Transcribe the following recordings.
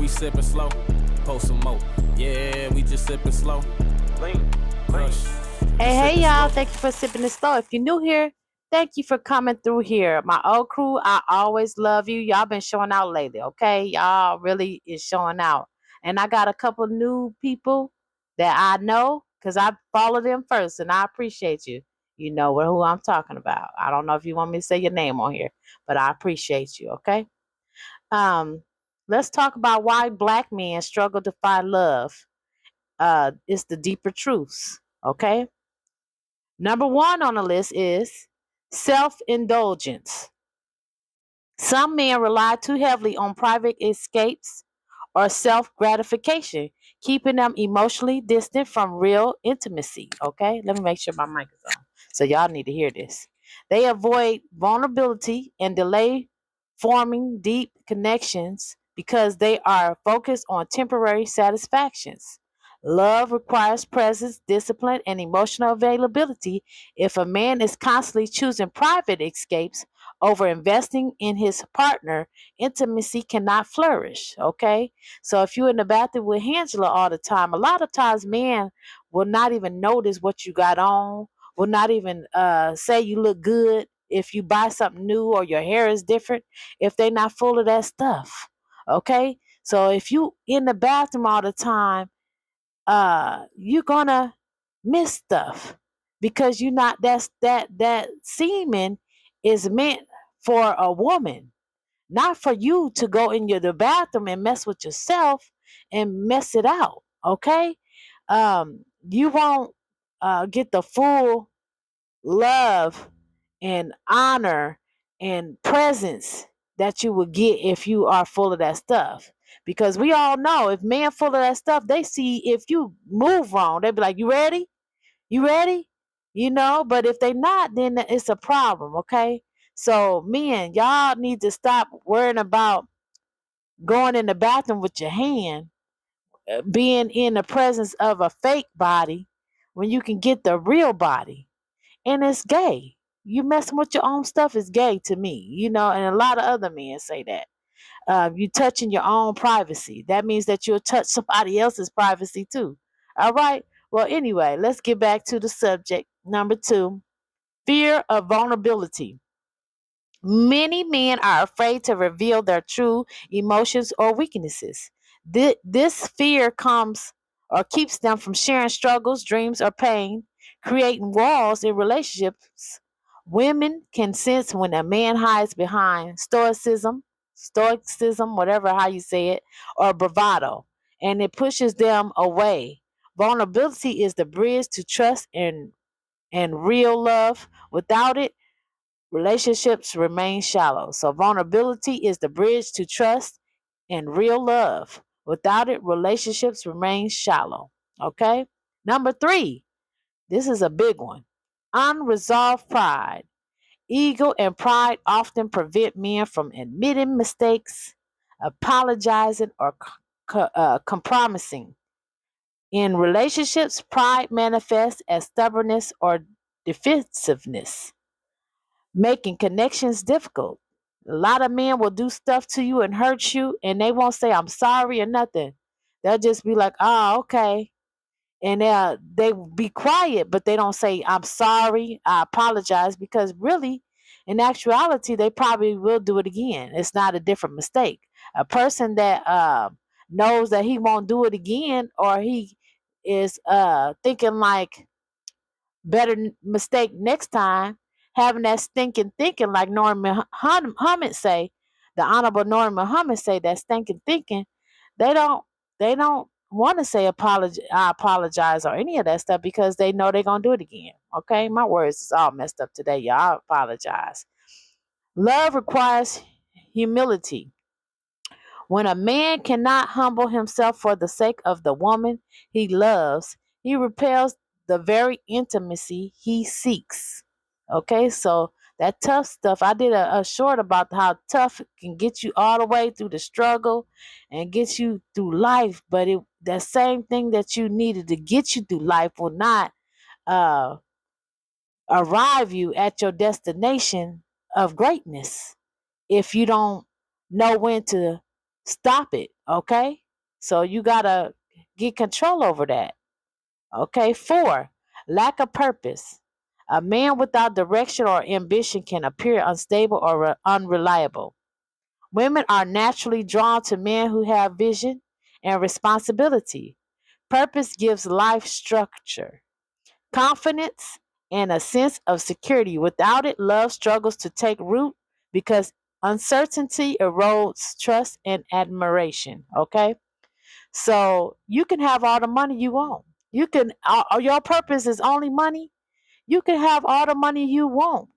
We sippin' slow, post some more. Yeah, we just sippin' slow. Lean, crush. Hey, y'all. Thank you for sipping it slow. If you're new here, thank you for coming through here. My old crew, I always love you. Y'all been showing out lately, okay? Y'all really is showing out. And I got a couple new people that I know because I follow them first, and I appreciate you. You know who I'm talking about. I don't know if you want me to say your name on here, but I appreciate you, okay? Um, let's talk about why black men struggle to find love. It's the deeper truths, okay? Number one on the list is self indulgence. Some men rely too heavily on private escapes or self gratification, keeping them emotionally distant from real intimacy. Okay, let me make sure my mic is on. So, y'all need to hear this. They avoid vulnerability and delay forming deep connections because they are focused on temporary satisfactions. Love requires presence, discipline, and emotional availability. If a man is constantly choosing private escapes over investing in his partner, intimacy cannot flourish. Okay. So if you're in the bathroom with Angela all the time, a lot of times men will not even notice what you got on, will not even say you look good if you buy something new or your hair is different, if they're not full of that stuff. Okay. So if you in the bathroom all the time, you're gonna miss stuff because you're not that semen is meant for a woman, not for you to go in the bathroom and mess with yourself and mess it out. Okay. You won't get the full love and honor and presence that you would get if you are full of that stuff. Because we all know if men full of that stuff, they see if you move wrong, they be like, "You ready? You ready?" But if they not, then it's a problem, okay? So men, y'all need to stop worrying about going in the bathroom with your hand, being in the presence of a fake body when you can get the real body. And it's gay. You messing with your own stuff is gay to me, and a lot of other men say that. You touching your own privacy. That means that you'll touch somebody else's privacy too. All right. Well, anyway, let's get back to the subject. Number two, fear of vulnerability. Many men are afraid to reveal their true emotions or weaknesses. This fear comes or keeps them from sharing struggles, dreams, or pain, creating walls in relationships. Women can sense when a man hides behind stoicism, whatever how you say it, or bravado, and it pushes them away. Vulnerability is the bridge to trust and real love. Without it, relationships remain shallow. So, vulnerability is the bridge to trust and real love. Without it, relationships remain shallow. Okay? Number three, this is a big one, unresolved pride. Ego and pride often prevent men from admitting mistakes, apologizing, or compromising. In relationships, pride manifests as stubbornness or defensiveness, making connections difficult. A lot of men will do stuff to you and hurt you, and they won't say, "I'm sorry" or nothing. They'll just be like, "Oh, okay." And they be quiet, but they don't say, "I'm sorry, I apologize," because really, in actuality, they probably will do it again. It's not a different mistake. A person that knows that he won't do it again, or he is thinking like better mistake next time, having that stinking thinking like Norman Muhammad say, the Honorable Norman Muhammad say, that stinking thinking, they don't want to say I apologize or any of that stuff because they know they're gonna do it again. Okay, my words is all messed up today, y'all. I apologize. Love requires humility. When a man cannot humble himself for the sake of the woman he loves, he repels the very intimacy he seeks. Okay, so that tough stuff. I did a short about how tough can get you all the way through the struggle and get you through life, but that same thing that you needed to get you through life will not uh, arrive you at your destination of greatness if you don't know when to Stop it, okay? So you gotta get control over that. Okay, 4, lack of purpose. A man without direction or ambition can appear unstable or unreliable. Women are naturally drawn to men who have vision and responsibility. Purpose gives life structure, confidence, and a sense of security. Without it, love struggles to take root because uncertainty erodes trust and admiration. Okay? So you can have all the money you want. You can, your purpose is only money. You can have all the money you want,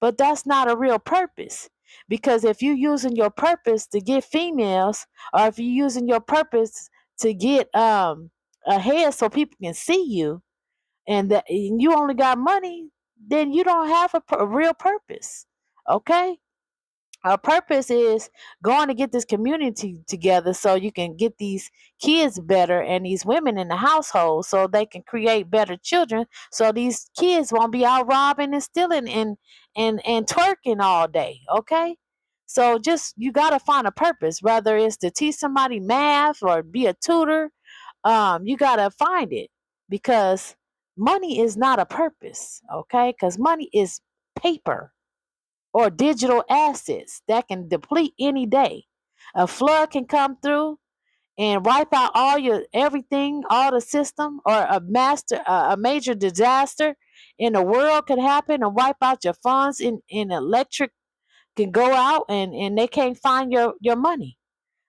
but that's not a real purpose. Because if you're using your purpose to get females, or if you're using your purpose to get ahead so people can see you, and you only got money, then you don't have a real purpose. Okay? Our purpose is going to get this community together so you can get these kids better and these women in the household so they can create better children so these kids won't be out robbing and stealing and twerking all day. Okay? So just you gotta find a purpose, whether it's to teach somebody math or be a tutor. You gotta find it because money is not a purpose, okay? Because money is paper or digital assets that can deplete any day. A flood can come through and wipe out all your everything, all the system, or a major disaster in the world could happen and wipe out your funds. In electric can go out and they can't find your money.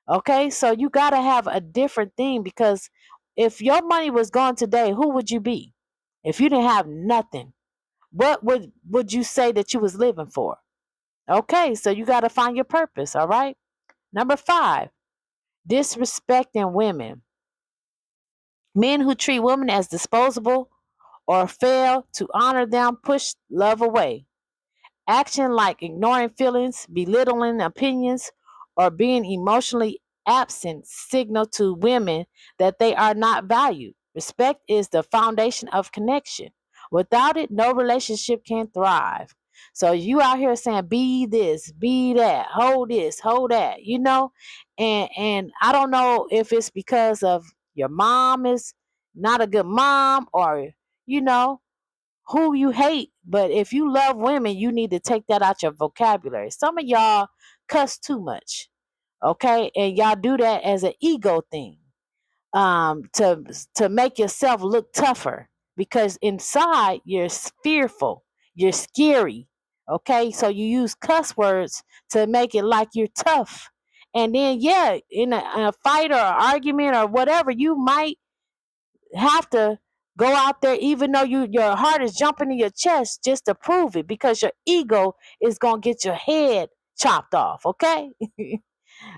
Okay, so you gotta have a different thing because if your money was gone today, who would you be? If you didn't have nothing, what would you say that you was living for? Okay, so you got to find your purpose, all right? Number 5, disrespecting women. Men who treat women as disposable or fail to honor them push love away. Action like ignoring feelings, belittling opinions, or being emotionally absent signal to women that they are not valued. Respect is the foundation of connection. Without it, no relationship can thrive. So you out here saying be this, be that, hold this, hold that, and I don't know if it's because of your mom is not a good mom or you know who you hate. But if you love women, you need to take that out your vocabulary. Some of y'all cuss too much, okay? And y'all do that as an ego thing, to make yourself look tougher because inside you're fearful, you're scary, okay? So you use cuss words to make it like you're tough. And then, yeah, in a fight or argument or whatever, you might have to go out there even though your heart is jumping in your chest just to prove it because your ego is gonna get your head chopped off, okay?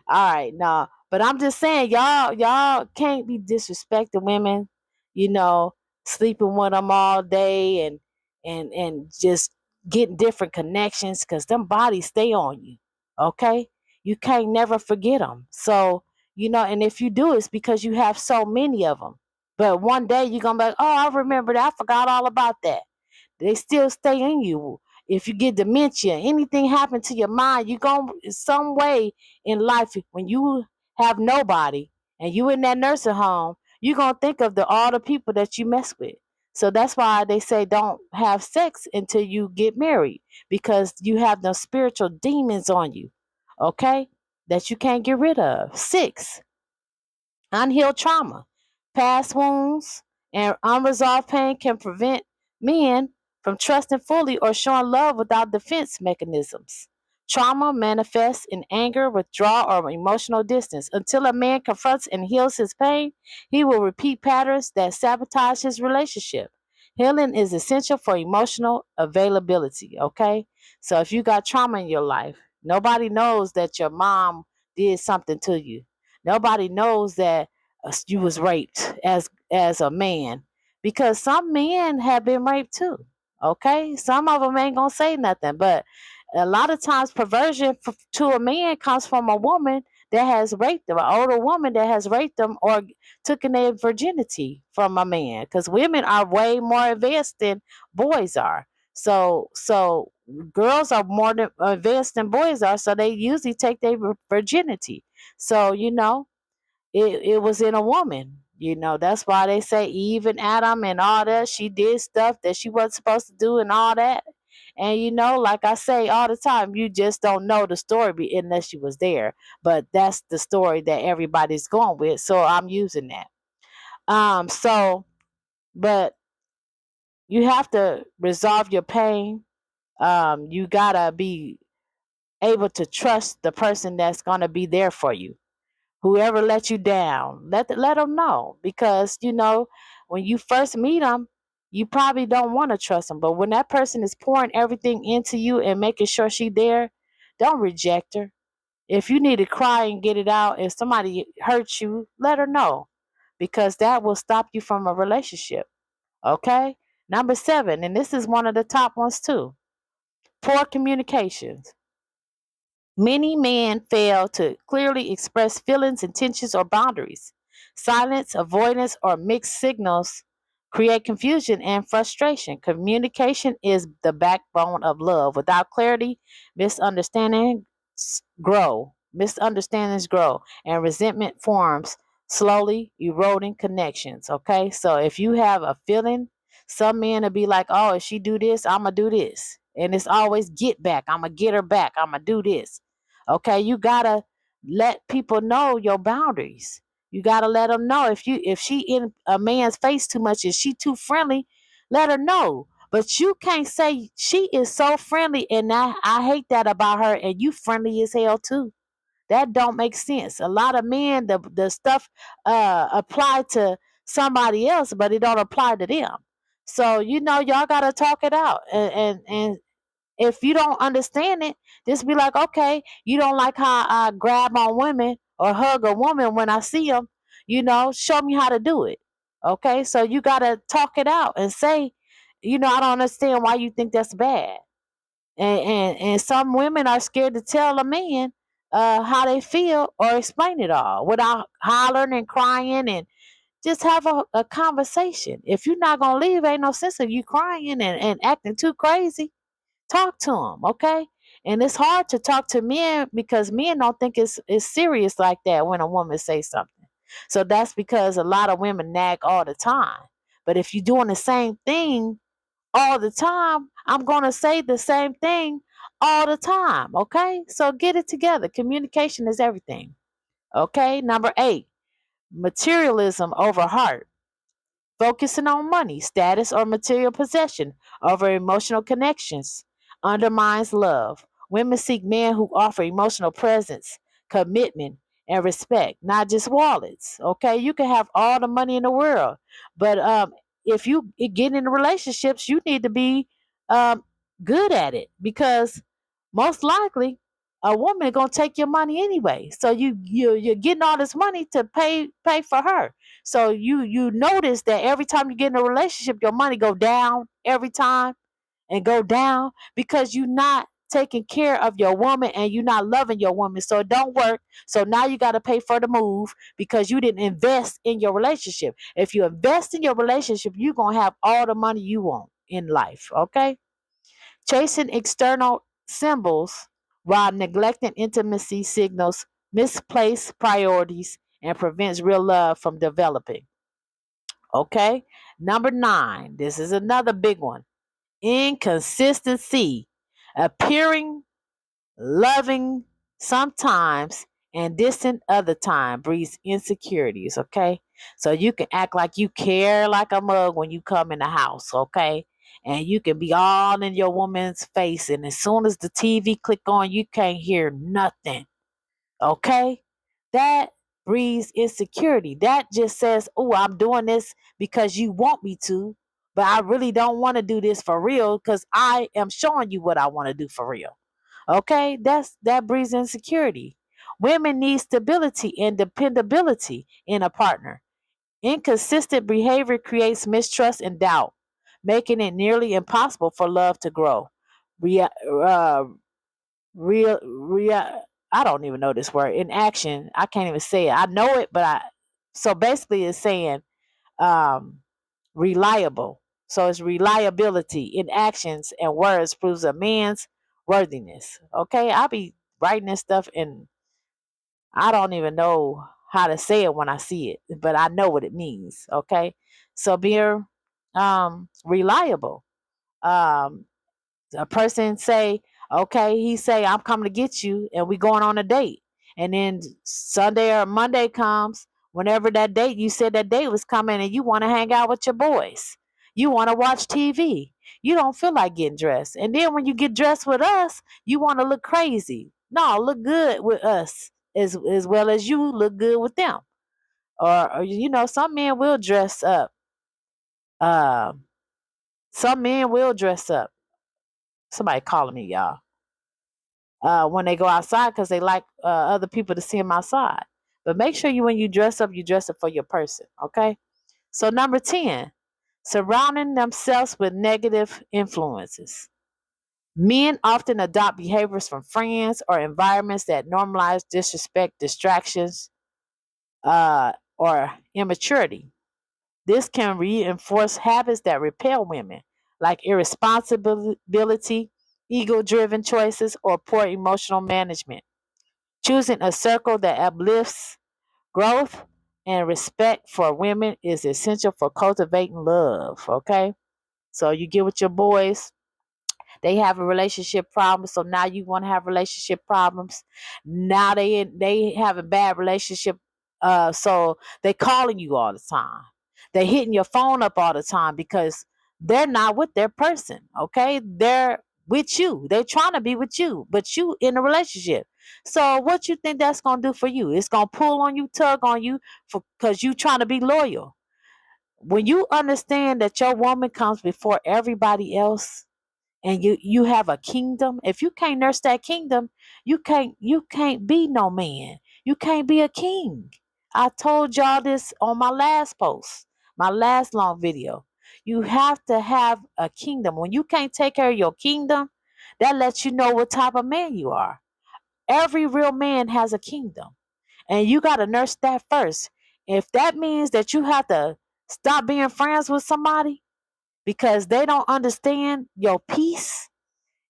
All right, nah. But I'm just saying, y'all can't be disrespecting women, you know, sleeping with them all day and just getting different connections because them bodies stay on you, okay? You can't never forget them. So, and if you do, it's because you have so many of them. But one day you're gonna be like, oh, I remember that. I forgot all about that. They still stay in you. If you get dementia, anything happen to your mind, you going some way in life when you have nobody and you in that nursing home, you're gonna think of all the people that you mess with. So that's why they say don't have sex until you get married because you have those spiritual demons on you, okay, that you can't get rid of. 6, unhealed trauma, past wounds, and unresolved pain can prevent men from trusting fully or showing love without defense mechanisms. Trauma manifests in anger, withdrawal, or emotional distance. Until a man confronts and heals his pain, he will repeat patterns that sabotage his relationship. Healing is essential for emotional availability, okay? So if you got trauma in your life, nobody knows that your mom did something to you. Nobody knows that you was raped as a man because some men have been raped too. Okay, some of them ain't gonna say nothing, but a lot of times perversion to a man comes from a woman that has raped them, an older woman that has raped them or taken their virginity from a man. Because women are way more advanced than boys are. So girls are more advanced than boys are, so they usually take their virginity. So it was in a woman. That's why they say Eve and Adam and all that. She did stuff that she wasn't supposed to do and all that. And like I say all the time, you just don't know the story unless she was there. But that's the story that everybody's going with. So I'm using that. So, but you have to resolve your pain. You gotta be able to trust the person that's gonna be there for you. Whoever let you down, let them know, because when you first meet them, you probably don't want to trust them. But when that person is pouring everything into you and making sure she there, don't reject her. If you need to cry and get it out, if somebody hurts you, let her know, because that will stop you from a relationship. Okay. Number 7, and this is one of the top ones too: poor communications. Many men fail to clearly express feelings, intentions, or boundaries. Silence, avoidance, or mixed signals create confusion and frustration. Communication is the backbone of love. Without clarity, misunderstandings grow, and resentment forms, slowly eroding connections. Okay, so if you have a feeling, some men will be like, "Oh, if she do this, I'ma do this," and it's always get back. I'ma get her back. I'ma do this. Okay, you gotta let people know your boundaries. You gotta let them know if she in a man's face too much, is she too friendly, let her know. But you can't say she is so friendly and I hate that about her, and you friendly as hell too. That don't make sense. A lot of men, the stuff apply to somebody else, but it don't apply to them. So y'all gotta talk it out, and if you don't understand it, just be like, okay, you don't like how I grab on women or hug a woman when I see them, show me how to do it. Okay, so you got to talk it out and say, I don't understand why you think that's bad. And some women are scared to tell a man how they feel or explain it all without hollering and crying, and just have a conversation. If you're not going to leave, ain't no sense of you crying and acting too crazy. Talk to them, okay? And it's hard to talk to men because men don't think it's serious like that when a woman says something. So that's because a lot of women nag all the time. But if you're doing the same thing all the time, I'm going to say the same thing all the time, okay? So get it together. Communication is everything, okay? Number 8, materialism over heart. Focusing on money, status, or material possession over emotional connections undermines love. Women seek men who offer emotional presence, commitment, and respect, not just wallets. Okay, you can have all the money in the world, but if you get into relationships, you need to be um, good at it, because most likely a woman is gonna take your money anyway. So you're getting all this money to pay for her. So you notice that every time you get in a relationship, your money go down every time and go down, because you're not taking care of your woman and you're not loving your woman. So it don't work. So now you got to pay for the move because you didn't invest in your relationship. If you invest in your relationship, you're going to have all the money you want in life. Okay. Chasing external symbols while neglecting intimacy signals misplaced priorities and prevents real love from developing. Okay. Number 9. This is another big one. Inconsistency. Appearing loving sometimes and distant other time breeds insecurities. Okay. So you can act like you care like a mug when you come in the house. Okay. And you can be all in your woman's face. And as soon as the TV click on, you can't hear nothing. Okay? That breeds insecurity. That just says, oh, I'm doing this because you want me to, but I really don't want to do this for real because I am showing you what I want to do for real. Okay? That breeds insecurity. Women need stability and dependability in a partner. Inconsistent behavior creates mistrust and doubt, making it nearly impossible for love to grow. Rea- uh, real I don't even know this word in action. I can't even say it. I know it, but I so basically it's saying um reliable. So it's reliability in actions and words proves a man's worthiness. Okay, I'll be writing this stuff and I don't even know how to say it when I see it, but I know what it means. Okay, so being reliable. Um, a person say, okay, he say, I'm coming to get you, and we going on a date. And then Sunday or Monday comes, whenever that date, you said that date was coming, and you want to hang out with your boys. You want to watch TV. You don't feel like getting dressed. And then when you get dressed with us, you want to look crazy. No, look good with us as well as you look good with them. Or some men will dress up. Um, some men will dress up. Somebody calling me, y'all. When they go outside because they like other people to see them outside. But make sure when you dress up for your person, okay? So number 10, surrounding themselves with negative influences. Men often adopt behaviors from friends or environments that normalize disrespect, distractions, or immaturity. This can reinforce habits that repel women, like irresponsibility, ego driven choices, or poor emotional management. Choosing a circle that uplifts growth and respect for women is essential for cultivating love. Okay? So you get with your boys, they have a relationship problem, so now you want to have relationship problems. Now they have a bad relationship, so they calling you all the time. They hitting your phone up all the time because they're not with their person. Okay, they're with you. They're trying to be with you, but you in a relationship. So what you think that's gonna do for you? It's gonna pull on you, tug on you, for because you trying to be loyal. When you understand that your woman comes before everybody else, and you have a kingdom, if you can't nurse that kingdom, you can't be no man, you can't be a king. I told y'all this on my last post, my last long video. You have to have a kingdom. When you can't take care of your kingdom, that lets you know what type of man you are. Every real man has a kingdom, and you got to nurse that first. If that means that you have to stop being friends with somebody because they don't understand your peace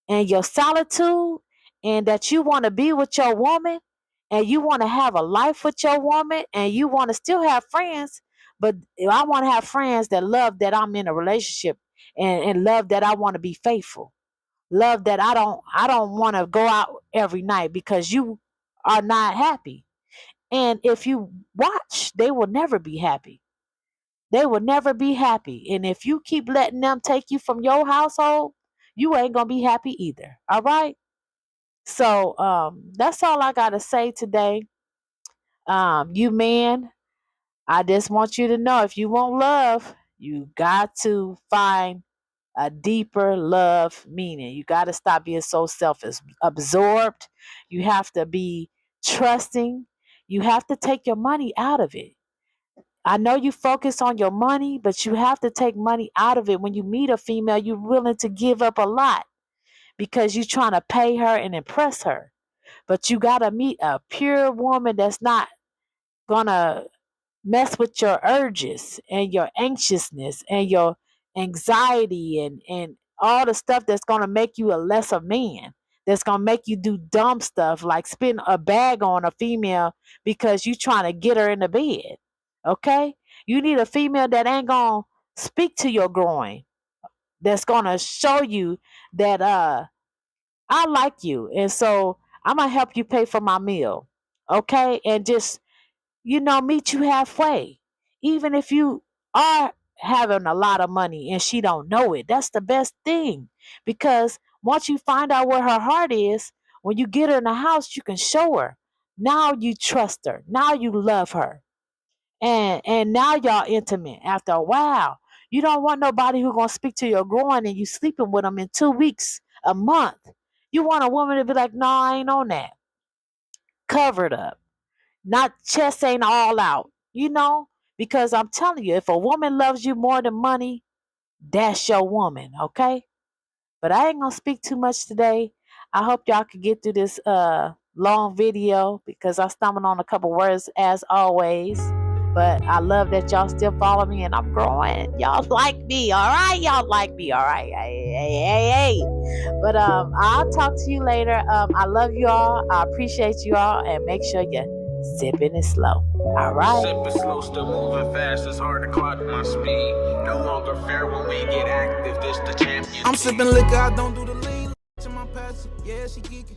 and your solitude, and that you want to be with your woman, and you want to have a life with your woman, and you want to still have friends, but I want to have friends that love that I'm in a relationship, and love that I want to be faithful, love that I don't want to go out every night because you are not happy. And if you watch, they will never be happy. They will never be happy. And if you keep letting them take you from your household, you ain't gonna be happy either. All right. So that's all I gotta say today. You man, I just want you to know, if you want love, you got to find a deeper love meaning. You got to stop being so self absorbed. You have to be trusting. You have to take your money out of it. I know you focus on your money, but you have to take money out of it. When you meet a female, you're willing to give up a lot because you're trying to pay her and impress her. But you got to meet a pure woman that's not going to mess with your urges and your anxiousness and your anxiety and all the stuff that's going to make you a lesser man. That's going to make you do dumb stuff like spin a bag on a female because you trying to get her in the bed. Okay? You need a female that ain't going to speak to your groin. That's going to show you that I like you. And so I'm going to help you pay for my meal. Okay? And just, meet you halfway. Even if you are having a lot of money and she don't know it, that's the best thing. Because once you find out where her heart is, when you get her in the house, you can show her. Now you trust her. Now you love her. And now y'all intimate after a while. You don't want nobody who gonna speak to your groin and you sleeping with them in 2 weeks, a month. You want a woman to be like, no, I ain't on that. Covered up. Not chest ain't all out. Because I'm telling you, if a woman loves you more than money, that's your woman, okay? But I ain't gonna speak too much today. I hope y'all can get through this long video because I stumbled on a couple words as always. But I love that y'all still follow me and I'm growing. Y'all like me, all right? Y'all like me, all right? Hey. But I'll talk to you later. I love you all. I appreciate you all. And make sure you're sipping it slow. All right. Sipping slow, still moving fast. It's hard to clock my speed. No longer fair when we get active. This the champion. I'm sipping liquor, I don't do the lean. To my passion, yeah, she geeking.